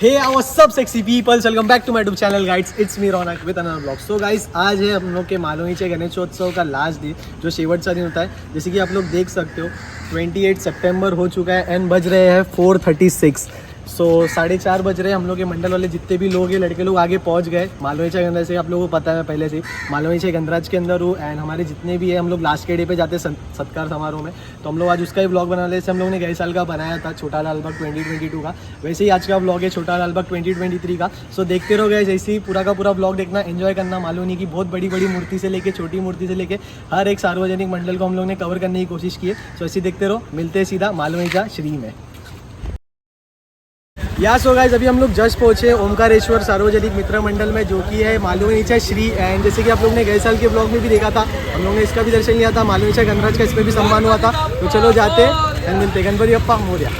Hey, what's up sexy people? Welcome back to my YouTube channel guys. It's me Ronak with another vlog. So guys, आज है हम लोग के मालूनीचे गणेशोत्सव का last दिन जो शेवटचा दिन होता है. जैसे कि आप लोग देख सकते हो 28 सितंबर हो चुका है एंड बज रहे हैं 4:36. सो 4:30 बज रहे हैं. हम लोग के मंडल वाले जितने भी लोग हैं लड़के लोग आगे पहुंच गए. मालूनीचे गणराज से आप लोगों को पता है पहले से मालूनीचे गणराज के अंदर हूँ एंड हमारे जितने भी है हम लोग लास्ट के डे पे जाते हैं सत्कार समारोह में. तो हम लोग आज उसका ही ब्लॉग बना रहे थे. हम लोगों ने गए साल का बनाया था छोटा लाल बाग 2022 का. वैसे ही आज का ब्लॉग है छोटा लाल बाग 2023 का. सो देखते रहो गए जैसे ही पूरा का पूरा ब्लॉग देखना, एंजॉय करना. मालूनी की बहुत बड़ी बड़ी मूर्ति से लेके छोटी मूर्ति से लेके हर एक सार्वजनिक मंडल को हम लोग ने कवर करने की कोशिश की है. सो ऐसे देखते रहो. मिलते हैं सीधा मालूनीचा श्री में. सो गाइस अभी हम लोग जस्ट पहुंचे ओमकारेश्वर सार्वजनिक मित्र मंडल में जो कि है मालूनीचा श्री. एंड जैसे कि आप लोग ने गए साल के ब्लॉग में भी देखा था हम लोग ने इसका भी दर्शन लिया था. मालूनीचा गणराज का इस पर भी सम्मान हुआ था. तो चलो जाते एंड मिलते. गणपति बप्पा मोरया.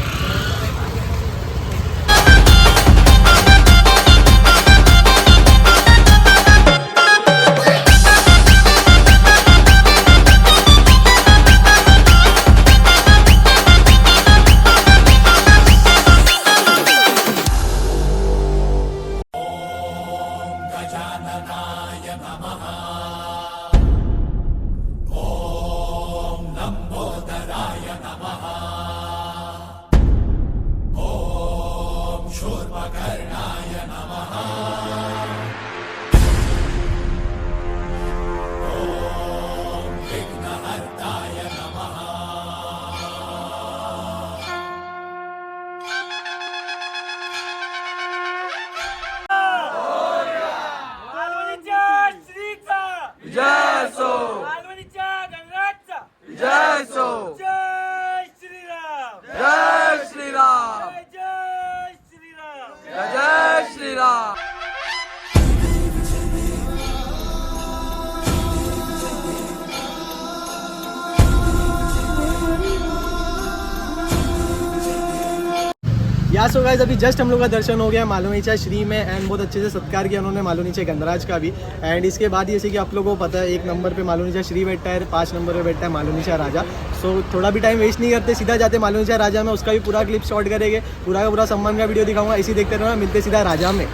सो गाइस अभी जस्ट हम लोग का दर्शन हो गया मालूनीचा श्री में एंड बहुत अच्छे से सत्कार किया उन्होंने मालूनीचे गणराज का भी. एंड इसके बाद जैसे कि आप लोगों को पता है 1 नंबर पे मालूनीचा श्री बैठता है, 5 नंबर पे बैठता है मालूनीचा राजा. सो थोड़ा भी टाइम वेस्ट नहीं करते, सीधा जाते मालूनीचा राजा में. उसका भी पूरा क्लिप शॉट करेंगे, पूरा का पूरा सम्मान का वीडियो दिखाऊंगा. इसी देखते रहना. मिलते सीधा राजा में.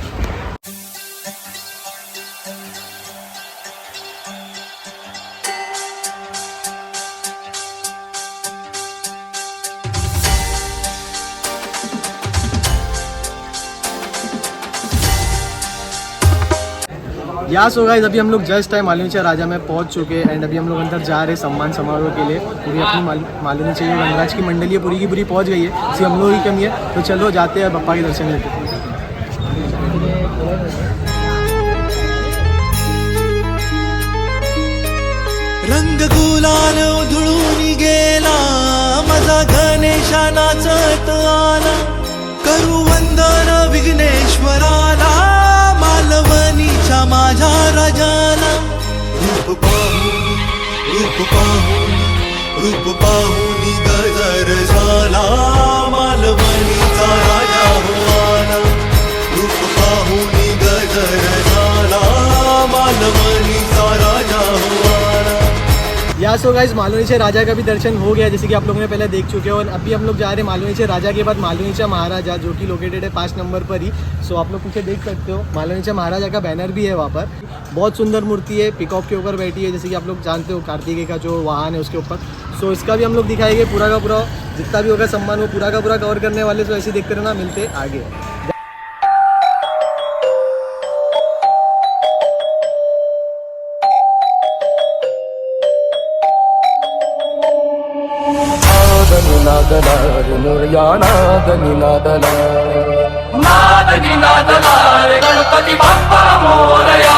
सो गाइस अभी हम लोग जस्ट है मालूनीचा राजा में पहुंच चुके हैं एंड अभी हम लोग अंदर जा रहे हैं सम्मान समारोह के लिए. पूरी अपनी मालूनीचा गणराज की मंडली है पूरी की पूरी पहुंच गई है. इसी हम लोग ही कमी है. तो चलो जाते हैं बप्पा के दर्शन लेते. रंग गुलाल उधळून गेला माझा गणेशा नाचत आला. करू वंदन विघ्नेश्वराला मालवणीच्या माझ्या राजाला. रूप पाहून गजर झाला मालवणीचा राजा हो आला. रूप पाहून गजर झाला मालवणीचा राजा हो आला. सो गाइस मालूनीचे राजा का भी दर्शन हो गया जैसे कि आप लोगों ने पहले देख चुके हो. और अभी हम लोग जा रहे हैं मालूनीचे राजा के बाद मालूनीचा महाराजा जो कि लोकेटेड है 5 नंबर पर ही. सो आप लोग पीछे देख सकते हो मालूनीचा महाराजा का बैनर भी है वहाँ पर. बहुत सुंदर मूर्ति है, पिकॉक के ऊपर बैठी है जैसे कि आप लोग जानते हो कार्तिकेय का जो वाहन है उसके ऊपर. सो इसका भी हम लोग दिखाएंगे पूरा का पूरा जितना भी होगा सम्मान वो पूरा का पूरा कवर करने वाले. तो ऐसे देखते रहना. मिलते आगे. गणपती बाप्पा मोरया.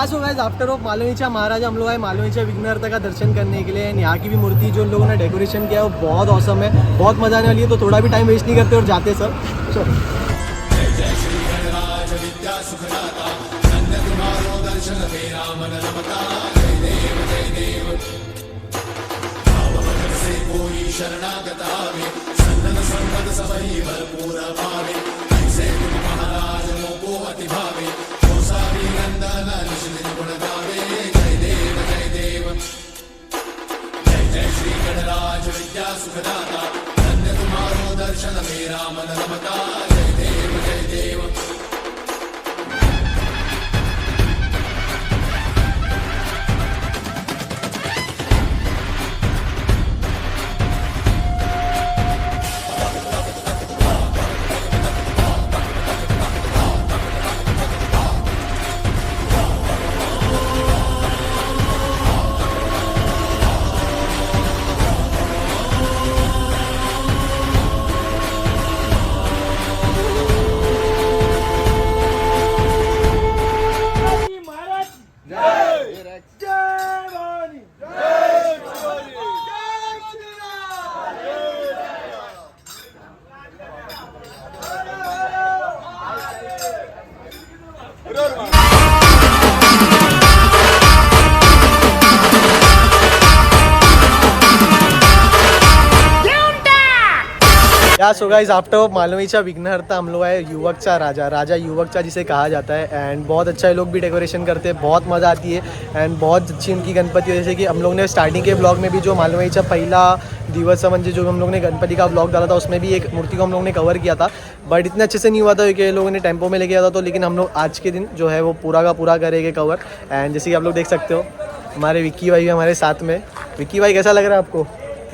या सो गाइस आफ्टर ऑफ मालवनीचा महाराज हम लोग आए मालवनीचा विघ्नहर्ता का दर्शन करने के लिए। एंड यहाँ की भी मूर्ति जो लोगों ने डेकोरेशन किया है वो बहुत औसम है, बहुत मजा आने वाली है। तो थोड़ा भी टाइम वेस्ट नहीं करते और जाते सर। चलो या सो गाइस आफ्टर ऑफ मालवनीचा विघ्नहर्ता हम लोग आए युवकचा राजा, राजा युवकचा जिसे कहा जाता है। एंड बहुत अच्छा ये लोग भी डेकोरेशन करते हैं, बहुत मज़ा आती है। एंड बहुत अच्छी उनकी गणपति, जैसे कि हम लोग ने स्टार्टिंग के ब्लॉग में भी जो मालवनीचा पहला दिवस म्हणजे जो हम लोग ने गणपति का ब्लॉग डाला था उसमें भी एक मूर्ति को हम लोग ने कवर किया था, बट इतने अच्छे से नहीं हुआ था क्योंकि लोगों ने टेम्पो में लेके आया था। तो लेकिन हम लोग आज के दिन जो है वो पूरा का पूरा करेंगे कवर। एंड जैसे कि आप लोग देख सकते हो हमारे विक्की भाई हमारे साथ में। विक्की भाई कैसा लग रहा है आपको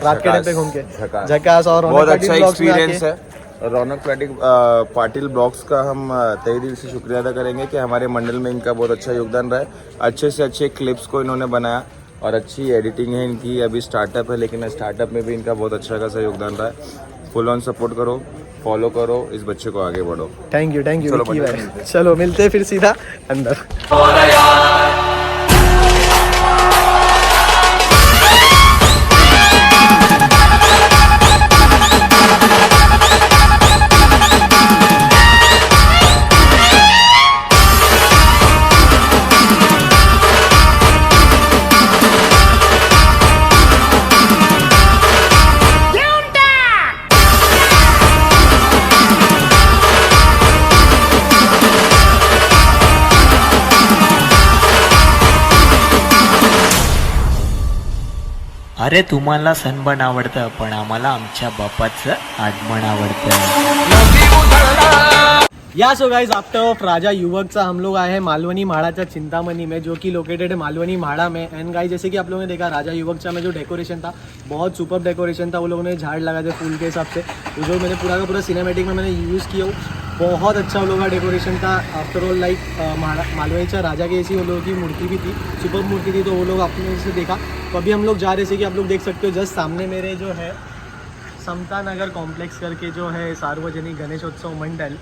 रात के टाइम पे घूम के? झकास। और बहुत अच्छा एक्सपीरियंस है। रौनक पाटिल ब्लॉग्स का हम तहे दिल से शुक्रिया अदा करेंगे कि हमारे मंडल में इनका बहुत अच्छा योगदान रहा है। अच्छे से अच्छे क्लिप्स को इन्होंने बनाया और अच्छी एडिटिंग है इनकी। अभी स्टार्टअप है लेकिन स्टार्टअप में भी इनका बहुत अच्छा खासा योगदान रहा है। फुल ऑन सपोर्ट करो, फॉलो करो, इस बच्चे को आगे बढ़ो। थैंक यू विक्की भाई। चलो मिलते हैं फिर सीधा अंदर। अरे तुम्हाला सनबर्न आवडतं पण आम्हाला आमच्या बापाचं आगमन आवडतं। या सो गाइस आफ्टर ऑफ राजा युवकचा हम लोग आए हैं मालवनी म्हाड़ाचा चिंतामणी में, जो कि लोकेटेड है मालवनी म्हाड़ा में। एंड गाइस जैसे कि आप लोगों ने देखा राजा युवकचा में जो डेकोरेशन था बहुत सुपर डेकोरेशन था। वो लोगों ने झाड़ लगाए थे फूल के हिसाब से, जो मैंने पूरा का पूरा सिनेमेटिक में मैंने यूज़ किया। बहुत अच्छा वो लोगों का डेकोरेशन था। आफ्टर ऑल लाइक मालवनीचा राजा की ऐसी वो लोगों की मूर्ति भी थी, सुपर मूर्ति थी। तो वो लोग आपने से देखा। तो अभी हम लोग जा रहे थे कि आप लोग देख सकते हो जस्ट सामने मेरे जो है समता नगर कॉम्प्लेक्स करके जो है सार्वजनिक गणेशोत्सव मंडल,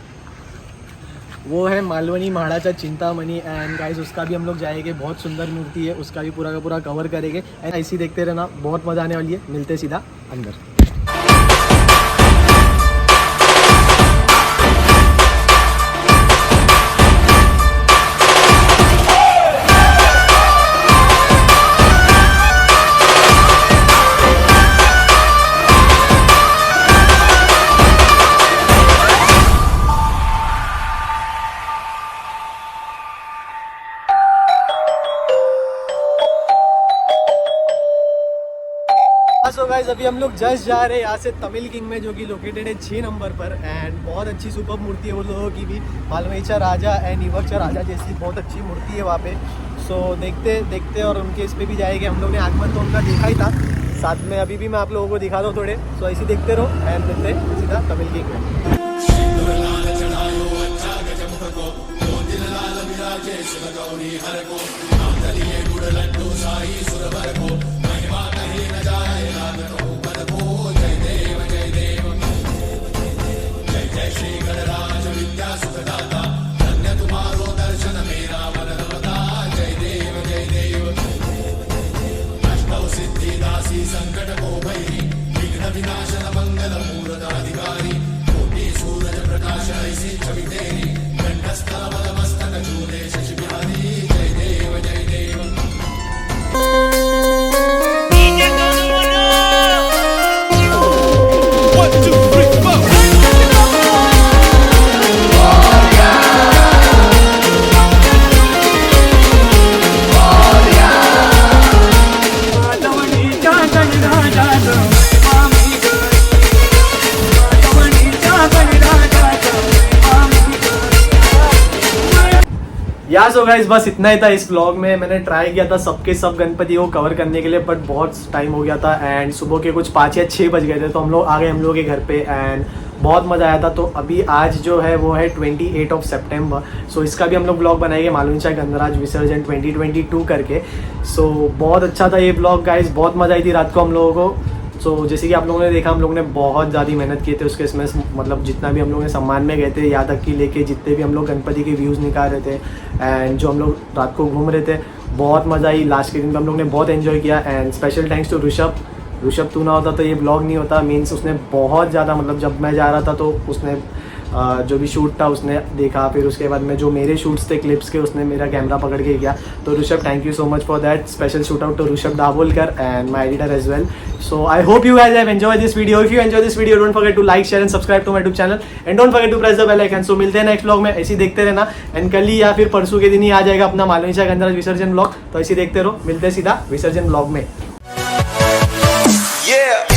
वो है मालवनी म्हाड़ाचा चिंतामणी। एंड गाइस उसका भी हम लोग जाएंगे, बहुत सुंदर मूर्ति है, उसका भी पूरा का पूरा कवर करेंगे। एंड ऐसे ही देखते रहना, बहुत मज़ा आने वाली है। मिलते सीधा अंदर। सो गाइस अभी हम लोग जस्ट जा रहे हैं यहाँ से तमिल किंग में, जो कि लोकेटेड है 6 नंबर पर। एंड बहुत अच्छी सुपर मूर्ति है वो लोगों की भी, मालवनीचा राजा एंड युवकचा राजा जैसी बहुत अच्छी मूर्ति है वहाँ पे। सो देखते और उनके इस पे भी जाएंगे। हम लोग ने आगमन तो उनका देखा ही था, साथ में अभी भी मैं आप लोगों को दिखा दूँ थोड़े। सो ऐसे देखते रहो एंड मिलते सीधा तमिल किंग में। या सो गाइस बस इतना ही था इस व्लॉग में। मैंने ट्राई किया था सबके सब गणपति को कवर करने के लिए, बट बहुत टाइम हो गया था एंड सुबह के कुछ 5 या 6 बज गए थे, तो हम लोग आ गए हम लोग के घर पे एंड बहुत मज़ा आया था। तो अभी आज जो है वो है 28 ऑफ सितंबर, सो इसका भी हम लोग ब्लॉग बनाएंगे मालूंचा गणराज विसर्जन 2022 करके। सो बहुत अच्छा था ये ब्लॉग गाइस, बहुत मज़ा आई थी रात को हम लोगों को। सो जैसे कि आप लोगों ने देखा, हम लोगों ने बहुत ज़्यादा मेहनत किए थे उसके इसमें, मतलब जितना भी हम लोगों ने सम्मान में गए थे, यहाँ तक कि लेके जितने भी हम लोग गणपति के व्यूज़ निकाल रहे थे एंड जो हम लोग रात को घूम रहे थे, बहुत मज़ा आई। लास्ट के दिन पे हम लोग ने बहुत एंजॉय किया and special thanks to Rishabh तू ना होता तो ये ब्लॉग नहीं होता। मीन्स उसने बहुत ज़्यादा, मतलब जब मैं जा रहा था तो उसने जो भी शूट था उसने देखा, फिर उसके बाद में जो मेरे शूट्स थे क्लिप्स के, उसने मेरा कैमरा पकड़ के किया। तो Rishabh, thank you so much for that. Special shout out to Rishabh Dabholkar and my editor as well. So I hope you guys have enjoyed this video. If you enjoy this video, don't forget to like, share and subscribe to my YouTube channel and don't forget to press the bell icon. So मिलते हैं next vlog में, ऐसे ही देखते रहना and कल ही या फिर परसों के दिन ही आ जाएगा अपना मालूंचा गणराज विसर्जन व्लॉग। तो ऐसे देखते रहो, मिलते हैं सीधा विसर्जन व्लॉग में। Yeah.